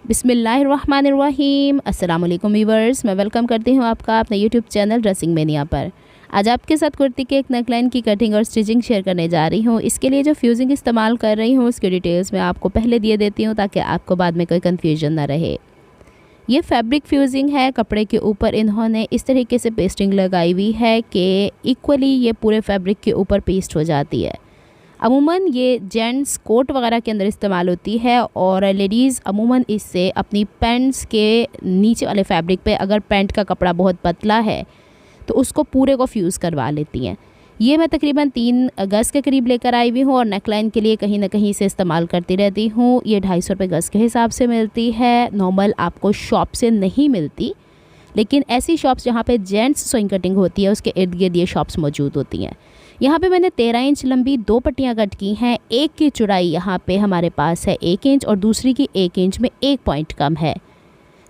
बिस्मिल्लाहिर्रहमानिर्रहीम। अस्सलाम वालेकुम व्यूअर्स, मैं वेलकम करती हूँ आपका अपने यूट्यूब चैनल ड्रेसिंग मैनिया पर। आज आपके साथ कुर्ती के एक नेकलाइन की कटिंग और स्टिचिंग शेयर करने जा रही हूँ। इसके लिए जो फ्यूजिंग इस्तेमाल कर रही हूँ उसकी डिटेल्स मैं आपको पहले दिए देती हूँ ताकि आपको बाद में कोई कन्फ्यूजन ना रहे। ये फैब्रिक फ्यूजिंग है। कपड़े के ऊपर इन्होंने इस तरीके से पेस्टिंग लगाई हुई है कि इक्वली ये पूरे फैब्रिक के ऊपर पेस्ट हो जाती है। अमूमन ये जेंट्स कोट वगैरह के अंदर इस्तेमाल होती है और लेडीज़ अमूमन इससे अपनी पैंट्स के नीचे वाले फैब्रिक पे, अगर पैंट का कपड़ा बहुत पतला है तो उसको पूरे को फ्यूज़ करवा लेती हैं। ये मैं तकरीबन 3 गज़ के करीब लेकर आई हुई हूँ और नेकलाइन के लिए कहीं ना कहीं से इस्तेमाल करती रहती हूँ। ये 250 रुपये गज़ के हिसाब से मिलती है। नॉर्मल आपको शॉप से नहीं मिलती, लेकिन ऐसी शॉप्स जहाँ पे जेंट्स सोइंग कटिंग होती है उसके इर्द गिर्द ये शॉप्स मौजूद होती हैं। यहाँ पे मैंने 13 इंच लंबी 2 पट्टियाँ कट की हैं। एक की चौड़ाई यहाँ पे हमारे पास है 1 इंच और दूसरी की 1 इंच में 1 पॉइंट कम है।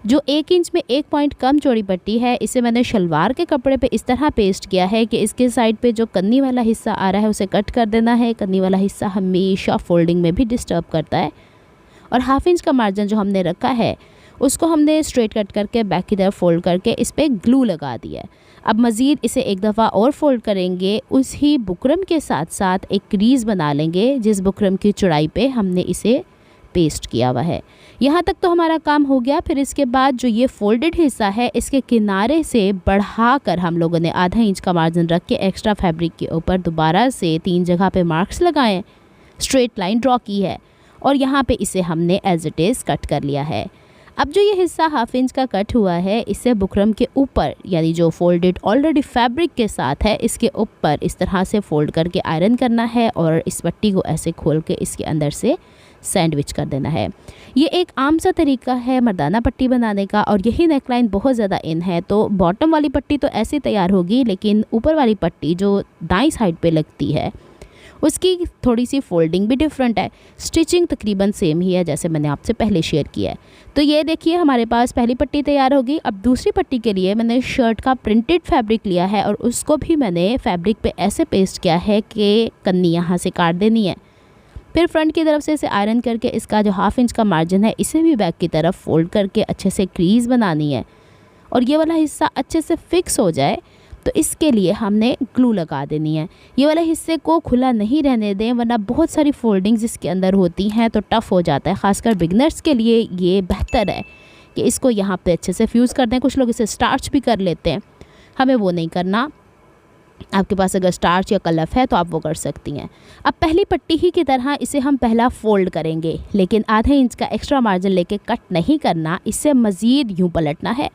जो 1 इंच में 1 पॉइंट कम चौड़ी पट्टी है इसे मैंने शलवार के कपड़े पे इस तरह पेस्ट किया है कि इसके साइड पे जो कन्नी वाला हिस्सा आ रहा है उसे कट कर देना है। कन्नी वाला हिस्सा हमेशा फोल्डिंग में भी डिस्टर्ब करता है। और हाफ इंच का मार्जिन जो हमने रखा है उसको हमने स्ट्रेट कट करके बैक की तरफ फोल्ड करके इस पर ग्लू लगा दिया है। अब मज़ीद इसे एक दफ़ा और फोल्ड करेंगे। उसी बुकरम के साथ साथ एक क्रीज़ बना लेंगे जिस बुकरम की चौड़ाई पे हमने इसे पेस्ट किया हुआ है। यहाँ तक तो हमारा काम हो गया। फिर इसके बाद जो ये फोल्डेड हिस्सा है इसके किनारे से बढ़ाकर हम लोगों ने आधा इंच का मार्जिन रख के एक्स्ट्रा फैब्रिक के ऊपर दोबारा से 3 जगह पे मार्क्स लगाएं, स्ट्रेट लाइन ड्रॉ की है और यहाँ पे इसे हमने एज इट इज़ कट कर लिया है। अब जो ये हिस्सा हाफ इंच का कट हुआ है इसे बुकरम के ऊपर, यानी जो फोल्डेड ऑलरेडी फैब्रिक के साथ है इसके ऊपर इस तरह से फोल्ड करके आयरन करना है और इस पट्टी को ऐसे खोल के इसके अंदर से सैंडविच कर देना है। ये एक आम सा तरीका है मर्दाना पट्टी बनाने का और यही नेकलाइन बहुत ज़्यादा इन है। तो बॉटम वाली पट्टी तो ऐसे तैयार होगी, लेकिन ऊपर वाली पट्टी जो दाईं साइड पे लगती है उसकी थोड़ी सी फोल्डिंग भी डिफरेंट है। स्टिचिंग तकरीबन सेम ही है जैसे मैंने आपसे पहले शेयर किया है। तो ये देखिए हमारे पास पहली पट्टी तैयार होगी। अब दूसरी पट्टी के लिए मैंने शर्ट का प्रिंटेड फैब्रिक लिया है और उसको भी मैंने फैब्रिक पे ऐसे पेस्ट किया है कि कन्नी यहाँ से काट देनी है। फिर फ्रंट की तरफ से इसे आयरन करके इसका जो हाफ इंच का मार्जिन है इसे भी बैक की तरफ फोल्ड करके अच्छे से क्रीज़ बनानी है और ये वाला हिस्सा अच्छे से फिक्स हो जाए तो इसके लिए हमने ग्लू लगा देनी है। ये वाले हिस्से को खुला नहीं रहने दें वरना बहुत सारी फोल्डिंग्स इसके अंदर होती हैं तो टफ़ हो जाता है। ख़ासकर बिगनर्स के लिए ये बेहतर है कि इसको यहाँ पे अच्छे से फ्यूज़ कर दें। कुछ लोग इसे स्टार्च भी कर लेते हैं, हमें वो नहीं करना। आपके पास अगर स्टार्च या कलफ है तो आप वो कर सकती हैं। अब पहली पट्टी ही की तरह इसे हम पहला फ़ोल्ड करेंगे, लेकिन आधे इंच का एक्स्ट्रा मार्जिन लेके कट नहीं करना, इससे मज़ीद यूँ पलटना है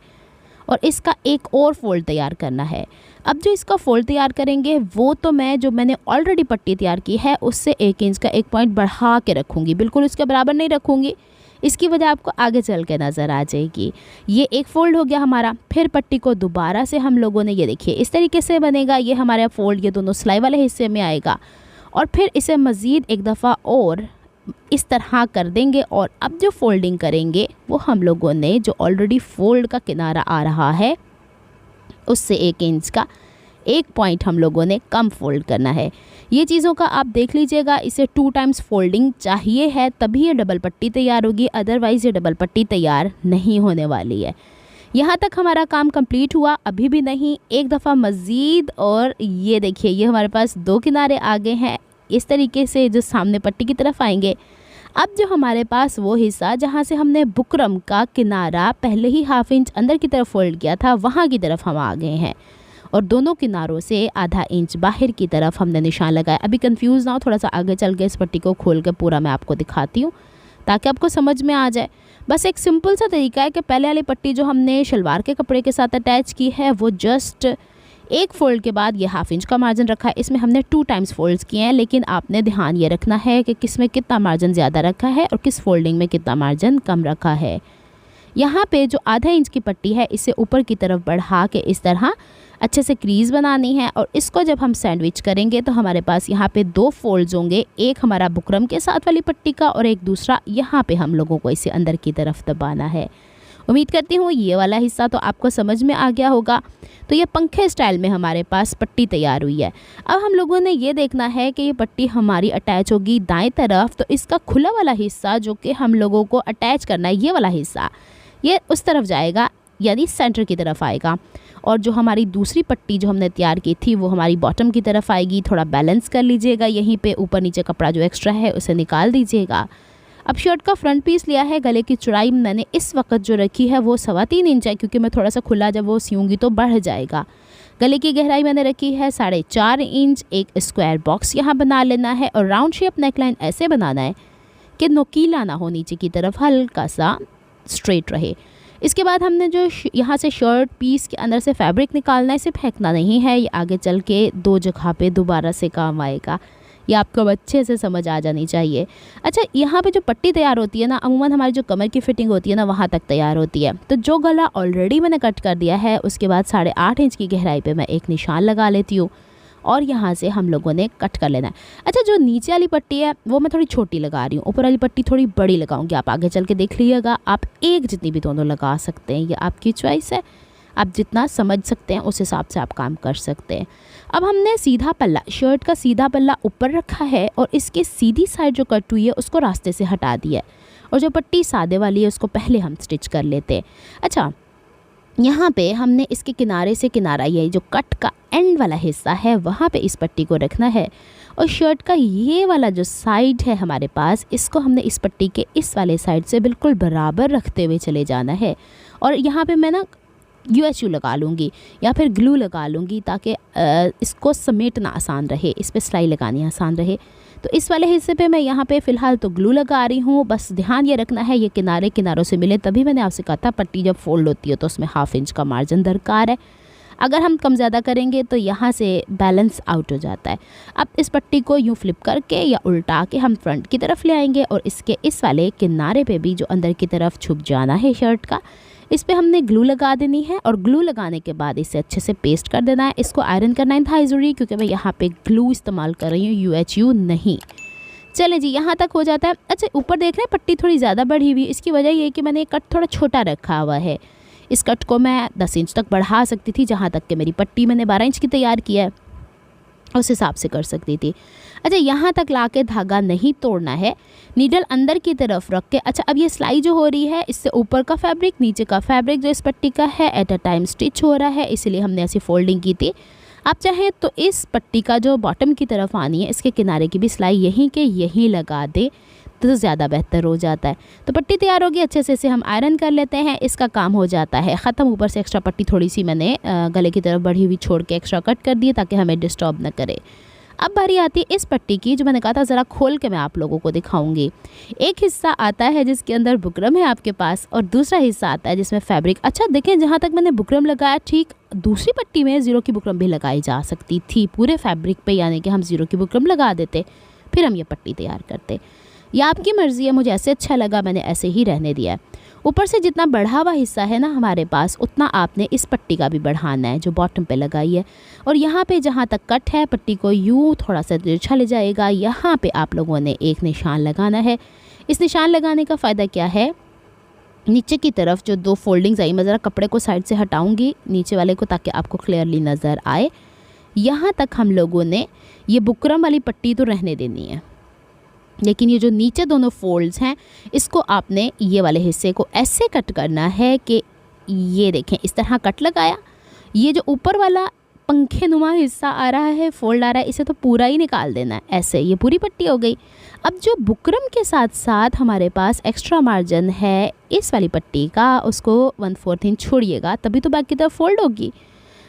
और इसका एक और फ़ोल्ड तैयार करना है। अब जो इसका फ़ोल्ड तैयार करेंगे वो तो मैंने ऑलरेडी पट्टी तैयार की है उससे 1 इंच का 1 पॉइंट बढ़ा के रखूँगी, बिल्कुल उसके बराबर नहीं रखूँगी। इसकी वजह आपको आगे चल के नज़र आ जाएगी। ये एक फ़ोल्ड हो गया हमारा। फिर पट्टी को दोबारा से हम लोगों ने, ये देखिए इस तरीके से बनेगा। ये हमारा फ़ोल्ड ये दोनों सिलाई वाले हिस्से में आएगा और फिर इसे मज़ीद एक दफ़ा और इस तरह कर देंगे और अब जो फोल्डिंग करेंगे वो हम लोगों ने जो ऑलरेडी फोल्ड का किनारा आ रहा है उससे 1 इंच का 1 पॉइंट हम लोगों ने कम फोल्ड करना है। ये चीज़ों का आप देख लीजिएगा। इसे 2 टाइम्स फोल्डिंग चाहिए है तभी ये डबल पट्टी तैयार होगी, अदरवाइज़ ये डबल पट्टी तैयार नहीं होने वाली है। यहाँ तक हमारा काम कंप्लीट हुआ, अभी भी नहीं, एक दफ़ा मज़ीद। और ये देखिए ये हमारे पास 2 किनारे आगे हैं इस तरीके से जो सामने पट्टी की तरफ आएंगे। अब जो हमारे पास वो हिस्सा जहाँ से हमने बुकरम का किनारा पहले ही हाफ इंच अंदर की तरफ फोल्ड किया था वहाँ की तरफ हम आ गए हैं और दोनों किनारों से आधा इंच बाहर की तरफ हमने निशान लगाया। अभी कंफ्यूज ना हो, थोड़ा सा आगे चल के इस पट्टी को खोल के पूरा मैं आपको दिखाती हूँ ताकि आपको समझ में आ जाए। बस एक सिंपल सा तरीका है कि पहले वाली पट्टी जो हमने शलवार के कपड़े के साथ अटैच की है वो जस्ट एक फ़ोल्ड के बाद ये हाफ इंच का मार्जिन रखा है, इसमें हमने 2 टाइम्स फोल्ड्स किए हैं। लेकिन आपने ध्यान ये रखना है कि किस में कितना मार्जिन ज़्यादा रखा है और किस फोल्डिंग में कितना मार्जिन कम रखा है। यहाँ पे जो आधा इंच की पट्टी है इसे ऊपर की तरफ बढ़ा के इस तरह अच्छे से क्रीज़ बनानी है और इसको जब हम सैंडविच करेंगे तो हमारे पास यहाँ पे 2 फोल्ड्स होंगे, एक हमारा बुकरम के साथ वाली पट्टी का और एक दूसरा यहाँ पे हम लोगों को इसे अंदर की तरफ दबाना है। उम्मीद करती हूँ ये वाला हिस्सा तो आपको समझ में आ गया होगा। तो ये पंखे स्टाइल में हमारे पास पट्टी तैयार हुई है। अब हम लोगों ने ये देखना है कि ये पट्टी हमारी अटैच होगी दाएं तरफ, तो इसका खुला वाला हिस्सा जो कि हम लोगों को अटैच करना है, ये वाला हिस्सा ये उस तरफ जाएगा, यानी सेंटर की तरफ आएगा। और जो हमारी दूसरी पट्टी जो हमने तैयार की थी वो हमारी बॉटम की तरफ आएगी। थोड़ा बैलेंस कर लीजिएगा, यहीं पे ऊपर नीचे कपड़ा जो एक्स्ट्रा है उसे निकाल दीजिएगा। अब शर्ट का फ्रंट पीस लिया है। गले की चौड़ाई मैंने इस वक्त जो रखी है वो 3.25 इंच है, क्योंकि मैं थोड़ा सा खुला जब वो सियूँगी तो बढ़ जाएगा। गले की गहराई मैंने रखी है 4.5 इंच। एक स्क्वायर बॉक्स यहाँ बना लेना है और राउंड शेप नेकलाइन ऐसे बनाना है कि नोकीला ना हो, नीचे की तरफ हल्का सा स्ट्रेट रहे। इसके बाद हमने जो यहाँ से शर्ट पीस के अंदर से फैब्रिक निकालना है, इसे फेंकना नहीं है, ये आगे चल के 2 जगह पे दोबारा से काम आएगा। ये आपको अच्छे से समझ आ जानी चाहिए। अच्छा, यहाँ पे जो पट्टी तैयार होती है ना, अमूमन हमारी जो कमर की फिटिंग होती है ना वहाँ तक तैयार होती है। तो जो गला ऑलरेडी मैंने कट कर दिया है, उसके बाद 8.5 इंच की गहराई पे मैं एक निशान लगा लेती हूँ और यहाँ से हम लोगों ने कट कर लेना है। अच्छा, जो नीचे वाली पट्टी है वो मैं थोड़ी छोटी लगा रही हूँ, ऊपर वाली पट्टी थोड़ी बड़ी लगाऊंगी। आप आगे चल के देख लीजिएगा, आप एक जितनी भी दोनों लगा सकते हैं, ये आपकी चॉइस है। आप जितना समझ सकते हैं उस हिसाब से आप काम कर सकते हैं। अब हमने सीधा पल्ला, शर्ट का सीधा पल्ला ऊपर रखा है और इसके सीधी साइड जो कट हुई है उसको रास्ते से हटा दिया है, और जो पट्टी सादे वाली है उसको पहले हम स्टिच कर लेते हैं। अच्छा, यहाँ पे हमने इसके किनारे से किनारा, ये जो कट का एंड वाला हिस्सा है वहाँ पे इस पट्टी को रखना है, और शर्ट का ये वाला जो साइड है हमारे पास, इसको हमने इस पट्टी के इस वाले साइड से बिल्कुल बराबर रखते हुए चले जाना है। और यहाँ पे मैं ना UHU लगा लूँगी या फिर ग्लू लगा लूँगी ताकि इसको समेटना आसान रहे, इस पर सिलाई लगानी आसान रहे। तो इस वाले हिस्से पे मैं यहाँ पे फ़िलहाल तो ग्लू लगा रही हूँ। बस ध्यान ये रखना है ये किनारे किनारों से मिले, तभी मैंने आपसे कहा था पट्टी जब फोल्ड होती है तो उसमें 1/2 इंच का मार्जिन दरकार है। अगर हम कम ज़्यादा करेंगे तो यहाँ से बैलेंस आउट हो जाता है। अब इस पट्टी को यूँ फ्लिप करके या उल्टा के हम फ्रंट की तरफ ले आएंगे और इसके इस वाले किनारे पे भी जो अंदर की तरफ छुप जाना है शर्ट का, इस पे हमने ग्लू लगा देनी है। और ग्लू लगाने के बाद इसे अच्छे से पेस्ट कर देना है। इसको आयरन करना इंतहाई ज़रूरी, क्योंकि मैं यहाँ पे ग्लू इस्तेमाल कर रही हूँ, UHU नहीं। चलें जी, यहाँ तक हो जाता है। अच्छा, ऊपर देख रहे हैं पट्टी थोड़ी ज़्यादा बढ़ी हुई, इसकी वजह ये है कि मैंने कट थोड़ा छोटा रखा हुआ है। इस कट को मैं 10 इंच तक बढ़ा सकती थी, जहाँ तक कि मेरी पट्टी मैंने 12 इंच की तैयार किया है उस हिसाब से कर सकती थी। अच्छा, यहाँ तक लाके धागा नहीं तोड़ना है, नीडल अंदर की तरफ रख के। अच्छा, अब ये सिलाई जो हो रही है इससे ऊपर का फैब्रिक नीचे का फैब्रिक जो इस पट्टी का है एट अ टाइम स्टिच हो रहा है, इसलिए हमने ऐसी फोल्डिंग की थी। आप चाहें तो इस पट्टी का जो बॉटम की तरफ आनी है इसके किनारे की भी सिलाई यहीं के यहीं लगा दे तो ज़्यादा बेहतर हो जाता है। तो पट्टी तैयार होगी, अच्छे से इसे हम आयरन कर लेते हैं, इसका काम हो जाता है ख़त्म। ऊपर से एक्स्ट्रा पट्टी थोड़ी सी मैंने गले की तरफ बढ़ी हुई छोड़ के एक्स्ट्रा कट कर दिए ताकि हमें डिस्टर्ब न करे। अब बारी आती है इस पट्टी की, जो मैंने कहा था ज़रा खोल के मैं आप लोगों को दिखाऊंगी। एक हिस्सा आता है जिसके अंदर बुकरम है आपके पास, और दूसरा हिस्सा आता है जिसमें फैब्रिक। अच्छा देखें, जहाँ तक मैंने बुकरम लगाया, ठीक दूसरी पट्टी में ज़ीरो की बुकरम भी लगाई जा सकती थी पूरे फैब्रिक पे, यानी कि हम ज़ीरो की बुकरम लगा देते, फिर हम ये पट्टी तैयार करते। यह आपकी मर्ज़ी है, मुझे ऐसे अच्छा लगा मैंने ऐसे ही रहने दिया है। ऊपर से जितना बढ़ा हुआ हिस्सा है ना हमारे पास, उतना आपने इस पट्टी का भी बढ़ाना है जो बॉटम पे लगाई है। और यहाँ पे जहाँ तक कट है पट्टी को यूँ थोड़ा सा तिरछा ले जाएगा, यहाँ पे आप लोगों ने एक निशान लगाना है। इस निशान लगाने का फ़ायदा क्या है, नीचे की तरफ जो 2 फोल्डिंग्स आई, मैं ज़रा कपड़े को साइड से हटाऊँगी नीचे वाले को ताकि आपको क्लियरली नज़र आए। यहाँ तक हम लोगों ने ये बुकरम वाली पट्टी तो रहने देनी है, लेकिन ये जो नीचे दोनों फोल्ड्स हैं इसको आपने ये वाले हिस्से को ऐसे कट करना है कि ये देखें इस तरह कट लगाया। ये जो ऊपर वाला पंखे नुमा हिस्सा आ रहा है, फोल्ड आ रहा है, इसे तो पूरा ही निकाल देना है। ऐसे ये पूरी पट्टी हो गई। अब जो बुकरम के साथ साथ हमारे पास एक्स्ट्रा मार्जिन है इस वाली पट्टी का, उसको 1/4 इंच छोड़िएगा, तभी तो बाकी तरफ फोल्ड होगी।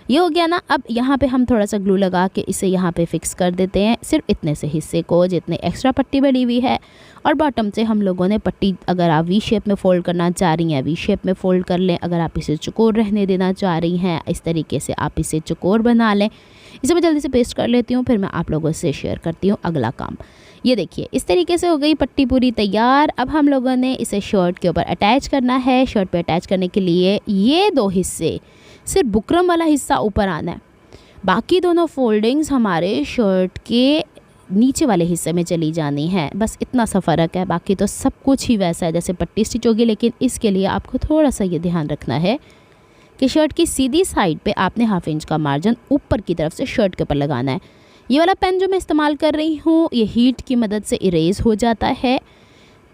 ये हो गया ना। अब यहाँ पे हम थोड़ा सा ग्लू लगा के इसे यहाँ पे फिक्स कर देते हैं, सिर्फ इतने से हिस्से को जितने एक्स्ट्रा पट्टी बढ़ी हुई है। और बॉटम से हम लोगों ने पट्टी, अगर आप वी शेप में फ़ोल्ड करना चाह रही हैं वी शेप में फ़ोल्ड कर लें, अगर आप इसे चौकोर रहने देना चाह रही हैं इस तरीके से आप इसे चौकोर बना लें। इसे मैं जल्दी से पेस्ट कर लेती हूँ, फिर मैं आप लोगों से शेयर करती हूँ अगला काम। ये देखिए इस तरीके से हो गई पट्टी पूरी तैयार। अब हम लोगों ने इसे शर्ट के ऊपर अटैच करना है। शर्ट पे अटैच करने के लिए ये 2 हिस्से, सिर्फ बुकरम वाला हिस्सा ऊपर आना है, बाकी दोनों फोल्डिंग्स हमारे शर्ट के नीचे वाले हिस्से में चली जानी है। बस इतना सा फ़र्क है, बाकी तो सब कुछ ही वैसा है जैसे पट्टी स्टिच होगी। लेकिन इसके लिए आपको थोड़ा सा ये ध्यान रखना है कि शर्ट की सीधी साइड पे आपने 1/2 इंच का मार्जिन ऊपर की तरफ से शर्ट के ऊपर लगाना है। ये वाला पेन जो मैं इस्तेमाल कर रही हूँ ये हीट की मदद से इरेज़ हो जाता है,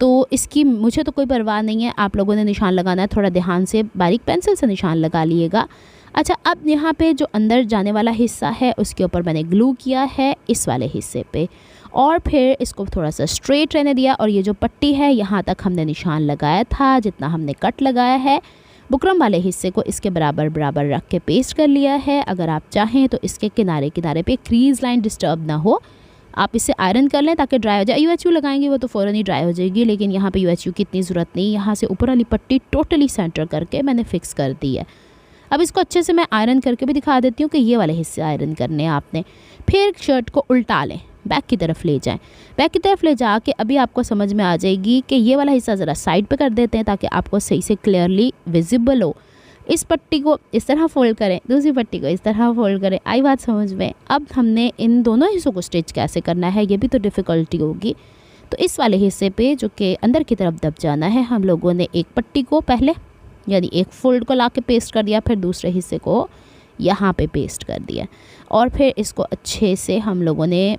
तो इसकी मुझे तो कोई परवाह नहीं है। आप लोगों ने निशान लगाना है, थोड़ा ध्यान से बारीक पेंसिल से निशान लगा लिएगा। अच्छा, अब यहाँ पे जो अंदर जाने वाला हिस्सा है उसके ऊपर मैंने ग्लू किया है इस वाले हिस्से पे, और फिर इसको थोड़ा सा स्ट्रेट रहने दिया। और ये जो पट्टी है यहाँ तक हमने निशान लगाया था, जितना हमने कट लगाया है बुकरम वाले हिस्से को इसके बराबर बराबर रख के पेस्ट कर लिया है। अगर आप चाहें तो इसके किनारे किनारे पे क्रीज लाइन डिस्टर्ब ना हो, आप इसे आयरन कर लें ताकि ड्राई हो जाए। यूएचयू लगाएंगे वो तो फ़ौरन ही ड्राई हो जाएगी, लेकिन यहाँ पे यूएचयू की इतनी ज़रूरत नहीं। यहाँ से ऊपर वाली पट्टी टोटली सेंटर करके मैंने फ़िक्स कर दी है। अब इसको अच्छे से मैं आयरन करके भी दिखा देती हूँ कि ये वाले हिस्से आयरन करने हैं आपने। फिर शर्ट को उल्टा लें, बैक की तरफ ले जाएं। बैक की तरफ ले जाके अभी आपको समझ में आ जाएगी कि ये वाला हिस्सा ज़रा साइड पे कर देते हैं ताकि आपको सही से क्लियरली विजिबल हो। इस पट्टी को इस तरह फोल्ड करें, दूसरी पट्टी को इस तरह फोल्ड करें। आई बात समझ में? अब हमने इन दोनों हिस्सों को स्टिच कैसे करना है ये भी तो डिफ़िकल्टी होगी। तो इस वाले हिस्से पे जो कि अंदर की तरफ दब जाना है, हम लोगों ने एक पट्टी को पहले यानी एक फोल्ड को ला के पेस्ट कर दिया, फिर दूसरे हिस्से को यहाँ पे पेस्ट कर दिया, और फिर इसको अच्छे से हम लोगों ने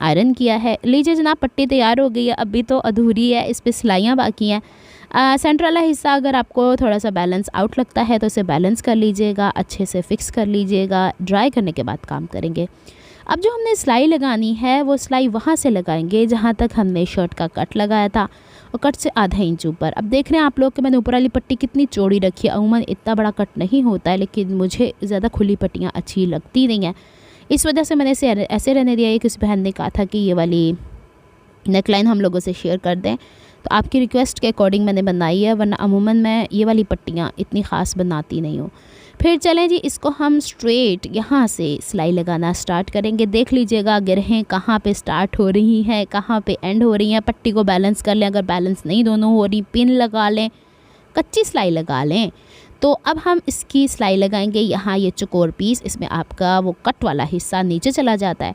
आयरन किया है। लीजिए जनाब, पट्टी तैयार हो गई है। अभी तो अधूरी है, इस पर सिलाइयाँ बाकी हैं। सेंटर वाला हिस्सा अगर आपको थोड़ा सा बैलेंस आउट लगता है तो इसे बैलेंस कर लीजिएगा, अच्छे से फिक्स कर लीजिएगा। ड्राई करने के बाद काम करेंगे। अब जो हमने सिलाई लगानी है वो सिलाई वहाँ से लगाएंगे जहाँ तक हमने शर्ट का कट लगाया था, और कट से आधा इंच ऊपर। अब देख रहे हैं आप लोग कि मैंने ऊपर वाली पट्टी कितनी चौड़ी रखी है। अमूमन इतना बड़ा कट नहीं होता है, लेकिन मुझे ज़्यादा खुली पट्टियाँ अच्छी लगती नहीं हैं, इस वजह से मैंने इसे ऐसे रहने दिया। एक किसी बहन ने कहा था कि ये वाली नेकलाइन हम लोगों से शेयर कर दें, तो आपकी रिक्वेस्ट के अकॉर्डिंग मैंने बनाई है, वरना अमूमन मैं ये वाली पट्टियाँ इतनी ख़ास बनाती नहीं हूँ। फिर चलें जी, इसको हम स्ट्रेट यहाँ से सिलाई लगाना स्टार्ट करेंगे। देख लीजिएगा गिरहें कहाँ पे स्टार्ट हो रही हैं, कहाँ पे एंड हो रही हैं। पट्टी को बैलेंस कर लें, अगर बैलेंस नहीं दोनों हो रही पिन लगा लें, कच्ची सिलाई लगा लें। तो अब हम इसकी सिलाई लगाएंगे। यहाँ ये चौकोर पीस, इसमें आपका वो कट वाला हिस्सा नीचे चला जाता है।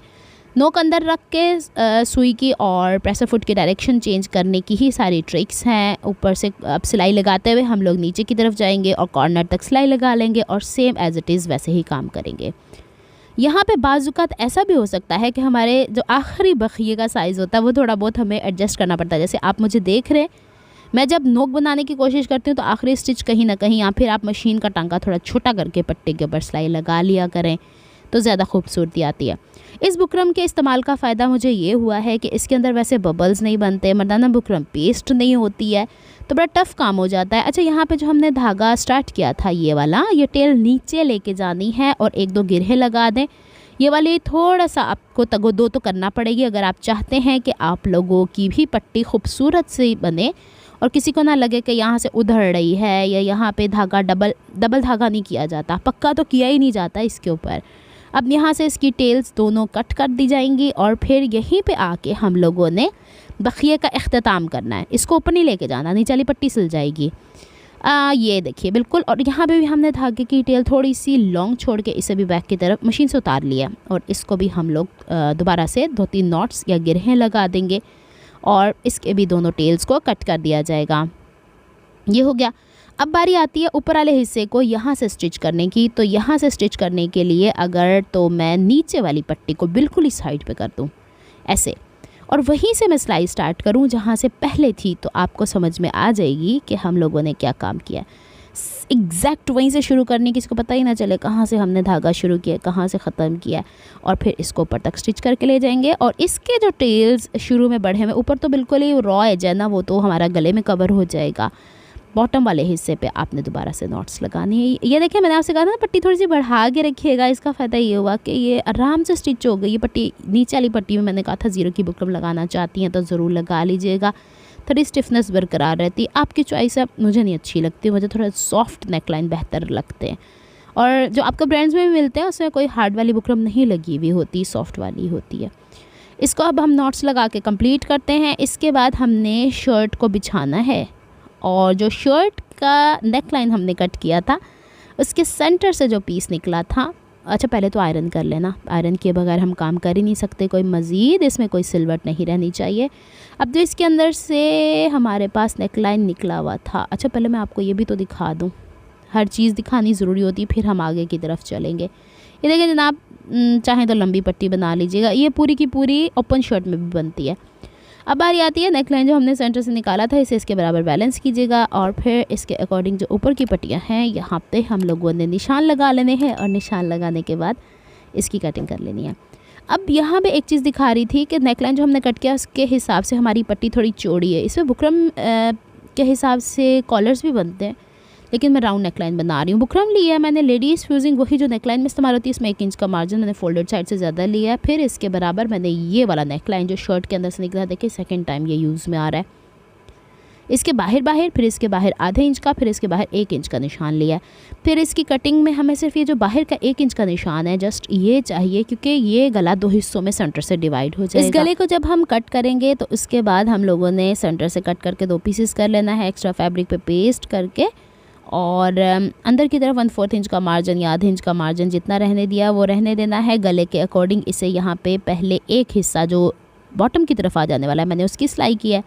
नोक अंदर रख के सुई की और प्रेसर फुट की डायरेक्शन चेंज करने की ही सारी ट्रिक्स हैं। ऊपर से अब सिलाई लगाते हुए हम लोग नीचे की तरफ जाएंगे और कॉर्नर तक सिलाई लगा लेंगे, और सेम एज़ इट इज़ वैसे ही काम करेंगे। यहाँ पे बाज़ुकात ऐसा भी हो सकता है कि हमारे जो आखिरी बखिए का साइज़ होता है वो थोड़ा बहुत हमें एडजस्ट करना पड़ता है। जैसे आप मुझे देख रहे हैं, मैं जब नोक बनाने की कोशिश करती हूँ तो आखिरी स्टिच कहीं ना कहीं, या फिर आप मशीन का टांका थोड़ा छोटा करके पट्टी के ऊपर सिलाई लगा लिया करें तो ज़्यादा खूबसूरती आती है। इस बुकरम के इस्तेमाल का फ़ायदा मुझे ये हुआ है कि इसके अंदर वैसे बबल्स नहीं बनते, मर्दाना बुकरम पेस्ट नहीं होती है, तो बड़ा टफ़ काम हो जाता है। अच्छा, यहाँ पे जो हमने धागा स्टार्ट किया था ये वाला, ये टेल नीचे लेके जानी है और 1-2 गिरहें लगा दें। ये वाली थोड़ा सा आपको तगो दो तो करना पड़ेगी अगर आप चाहते हैं कि आप लोगों की भी पट्टी खूबसूरत से बने और किसी को ना लगे कि यहाँ से उधड़ रही है, या यहाँ पे धागा डबल धागा नहीं किया जाता, पक्का तो किया ही नहीं जाता इसके ऊपर। अब यहाँ से इसकी टेल्स दोनों कट कर दी जाएंगी, और फिर यहीं पे आके हम लोगों ने बखिए का इख्तिताम करना है। इसको ऊपर नहीं लेके जाना, नीचे वाली पट्टी सिल जाएगी। ये देखिए बिल्कुल। और यहाँ पे भी हमने धागे की टेल थोड़ी सी लॉन्ग छोड़ के इसे भी बैक की तरफ मशीन से उतार लिया, और इसको भी हम लोग दोबारा से 2-3 नॉट्स या गिरहें लगा देंगे, और इसके भी दोनों टेल्स को कट कर दिया जाएगा। ये हो गया। अब बारी आती है ऊपर वाले हिस्से को यहाँ से स्टिच करने की। तो यहाँ से स्टिच करने के लिए अगर तो मैं नीचे वाली पट्टी को बिल्कुल ही साइड पे कर दूँ ऐसे, और वहीं से मैं सिलाई स्टार्ट करूँ जहाँ से पहले थी, तो आपको समझ में आ जाएगी कि हम लोगों ने क्या काम किया। एग्जैक्ट वहीं से शुरू करने की, किसी को पता ही ना चले कहाँ से हमने धागा शुरू किया, कहाँ से ख़त्म किया, और फिर इसको ऊपर तक स्टिच करके ले जाएंगे। और इसके जो टेल्स शुरू में बढ़े हुए, ऊपर तो बिल्कुल ही रॉ एज है ना, वो तो हमारा गले में कवर हो जाएगा। बॉटम वाले हिस्से पे आपने दोबारा से नॉट्स लगानी है। ये देखिए, मैंने आपसे कहा था ना पट्टी थोड़ी सी बढ़ा के रखिएगा। इसका फ़ायदा ये हुआ कि ये आराम से स्टिच हो गई। ये पट्टी नीचे वाली पट्टी में मैंने कहा था 0 की बुकरम लगाना चाहती हैं तो ज़रूर लगा लीजिएगा, थोड़ी स्टिफनेस बरकरार रहती। आपकी चॉइस है, मुझे नहीं अच्छी लगती, मुझे थोड़ा सॉफ्ट नेकलाइन बेहतर लगते हैं। और जो आपको ब्रांड्स में भी मिलते हैं उसमें कोई हार्ड वाली बुकरम नहीं लगी हुई होती, सॉफ्ट वाली होती है। इसको अब हम नॉट्स लगा के कंप्लीट करते हैं। इसके बाद हमने शर्ट को बिछाना है, और जो शर्ट का नेक लाइन हमने कट किया था उसके सेंटर से जो पीस निकला था अच्छा पहले तो आयरन कर लेना, आयरन के बगैर हम काम कर ही नहीं सकते, कोई मज़ीद इसमें कोई सिलवट नहीं रहनी चाहिए। अब जो इसके अंदर से हमारे पास नेकलाइन निकला हुआ था, अच्छा पहले मैं आपको ये भी तो दिखा दूँ, हर चीज़ दिखानी ज़रूरी होती है, फिर हम आगे की तरफ चलेंगे। ये देखिए जनाब, चाहें तो लंबी पट्टी बना लीजिएगा, ये पूरी की पूरी ओपन शर्ट में भी बनती है। अब बारी आती है नेकलाइन जो हमने सेंटर से निकाला था, इसे इसके बराबर बैलेंस कीजिएगा और फिर इसके अकॉर्डिंग जो ऊपर की पट्टियाँ हैं यहाँ पे हम लोगों ने निशान लगा लेने हैं और निशान लगाने के बाद इसकी कटिंग कर लेनी है। अब यहाँ पे एक चीज़ दिखा रही थी कि नेकलाइन जो हमने कट किया उसके हिसाब से हमारी पट्टी थोड़ी चौड़ी है। इसमें बुकरम के हिसाब से कॉलर्स भी बनते हैं, लेकिन मैं राउंड नेकलाइन बना रही हूँ। बुकरम लिया है मैंने लेडीज़ फ्यूजिंग, वही जो नेकलाइन में इस्तेमाल होती है, इसमें 1 इंच का मार्जिन मैंने फोल्डेड साइड से ज़्यादा लिया है। फिर इसके बराबर मैंने ये वाला नेकलाइन जो शर्ट के अंदर से निकला, देखिए सेकंड टाइम ये यूज़ में आ रहा है, इसके बाहर फिर इसके बाहर आधे इंच का, फिर इसके बाहर 1 इंच का निशान लिया है। फिर इसकी कटिंग में हमें सिर्फ ये जो बाहर का 1 इंच का निशान है जस्ट ये चाहिए, क्योंकि ये गला 2 हिस्सों में सेंटर से डिवाइड हो जाएगा। इस गले को जब हम कट करेंगे तो उसके बाद हम लोगों ने सेंटर से कट करके 2 पीसेस कर लेना है, एक्स्ट्रा फैब्रिक पे पेस्ट करके, और अंदर की तरफ 1/4 इंच का मार्जिन या आधे इंच का मार्जिन जितना रहने दिया वो रहने देना है। गले के अकॉर्डिंग इसे यहाँ पे पहले एक हिस्सा जो बॉटम की तरफ आ जाने वाला है मैंने उसकी सिलाई की है,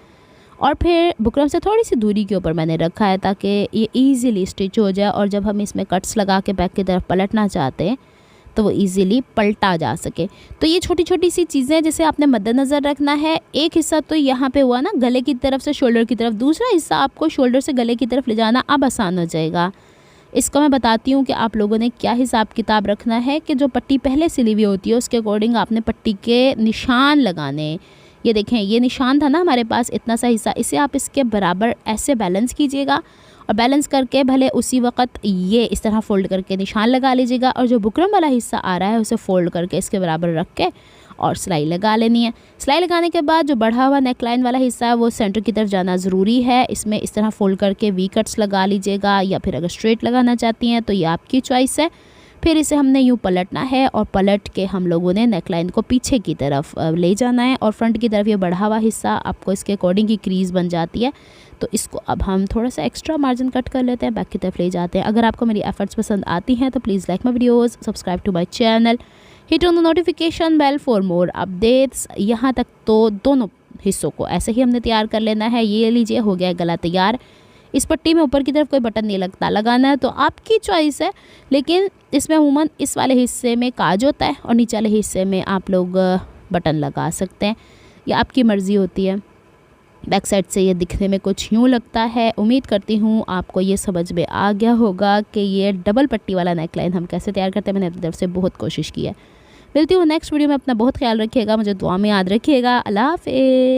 और फिर बुकरम से थोड़ी सी दूरी के ऊपर मैंने रखा है ताकि ये ईज़िली स्टिच हो जाए, और जब हम इसमें कट्स लगा के बैक की तरफ पलटना चाहते हैं तो वो इजीली पलटा जा सके। तो ये छोटी छोटी सी चीज़ें जिसे आपने मद्देनज़र रखना है। एक हिस्सा तो यहाँ पे हुआ ना गले की तरफ से शोल्डर की तरफ, दूसरा हिस्सा आपको शोल्डर से गले की तरफ ले जाना अब आसान हो जाएगा। इसको मैं बताती हूँ कि आप लोगों ने क्या हिसाब किताब रखना है कि जो पट्टी पहले सिली हुई होती है उसके अकॉर्डिंग आपने पट्टी के निशान लगाने। ये देखें ये निशान था ना हमारे पास इतना सा हिस्सा, इसे आप इसके बराबर ऐसे बैलेंस कीजिएगा और बैलेंस करके भले उसी वक्त ये इस तरह फ़ोल्ड करके निशान लगा लीजिएगा, और जो बुकरम वाला हिस्सा आ रहा है उसे फ़ोल्ड करके इसके बराबर रख के और सिलाई लगा लेनी है। सिलाई लगाने के बाद जो बढ़ा हुआ नेकलाइन वाला हिस्सा है वो सेंटर की तरफ जाना ज़रूरी है। इसमें इस तरह फ़ोल्ड करके वी कट्स लगा लीजिएगा, या फिर अगर स्ट्रेट लगाना चाहती हैं तो ये आपकी चॉइस है। फिर इसे हमने यूँ पलटना है और पलट के हम लोगों ने नेकलाइन को पीछे की तरफ ले जाना है, और फ्रंट की तरफ ये बढ़ा हुआ हिस्सा आपको इसके अकॉर्डिंग की क्रीज़ बन जाती है, तो इसको अब हम थोड़ा सा एक्स्ट्रा मार्जिन कट कर लेते हैं, बैक की तरफ ले जाते हैं। अगर आपको मेरी एफर्ट्स पसंद आती हैं तो please like my videos, subscribe to my channel, hit on the notification bell for more updates. यहाँ तक तो दोनों हिस्सों को ऐसे ही हमने तैयार कर लेना है। ये लीजिए हो गया गला तैयार। इस पट्टी में ऊपर की तरफ कोई बटन नहीं लगता, लगाना है तो आपकी चॉइस है, लेकिन इसमें अमूमन इस वाले हिस्से में काज होता है और नीचे वाले हिस्से में आप लोग बटन लगा सकते हैं, ये आपकी मर्ज़ी होती है। बैक साइड से ये दिखने में कुछ यूँ लगता है। उम्मीद करती हूँ आपको ये समझ में आ गया होगा कि ये डबल पट्टी वाला नेकलाइन हम कैसे तैयार करते हैं। मैंने अपनी तरफ से बहुत कोशिश की है। मिलती हूँ नेक्स्ट वीडियो में। अपना बहुत ख्याल रखिएगा, मुझे दुआ में याद रखिएगा। अल्लाह हाफ़िज़।